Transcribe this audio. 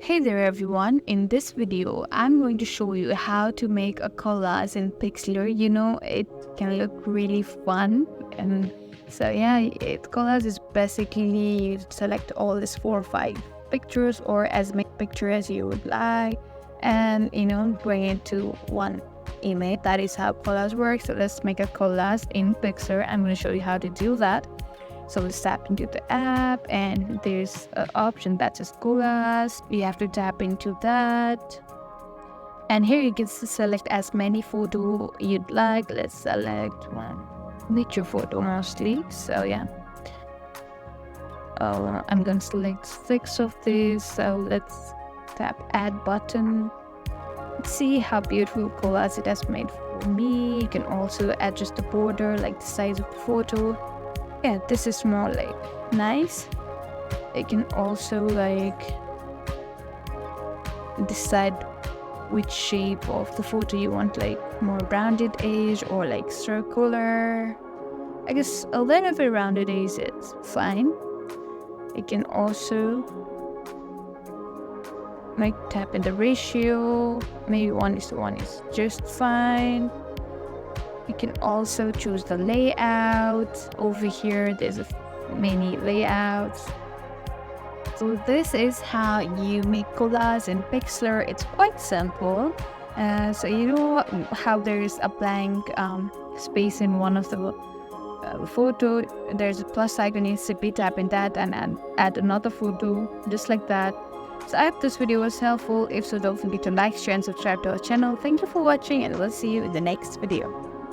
Hey there everyone, in this video I'm going to show you how to make a collage in Pixlr. It can look really fun, and so yeah, collage is basically you select all these 4 or 5 pictures or as many pictures as you would like, and bring it to one image. That is how collage works. So let's make a collage in Pixlr. I'm going to show you how to do that. So let's tap into the app, and there's an option that says collage. You have to tap into that, and here you can select as many photo you'd like. Let's select one nature photo mostly. So yeah, I'm gonna select 6 of these. So let's tap add button. Let's see how beautiful collage it has made for me. You can also adjust the border, like the size of the photo. Yeah, this is more like nice. You can also decide which shape of the photo you want, like more rounded edge or like circular. I guess a little bit rounded edge is fine. You can also tap in the ratio. Maybe 1:1 is just fine. You can also choose the layout. Over here, there's many layouts. So this is how you make collage in Pixlr. It's quite simple. So you know how there's a blank space in one of the photo. There's a plus icon. You simply tap in that and add another photo, just like that. So I hope this video was helpful. If so, don't forget to like, share, and subscribe to our channel. Thank you for watching, and we'll see you in the next video.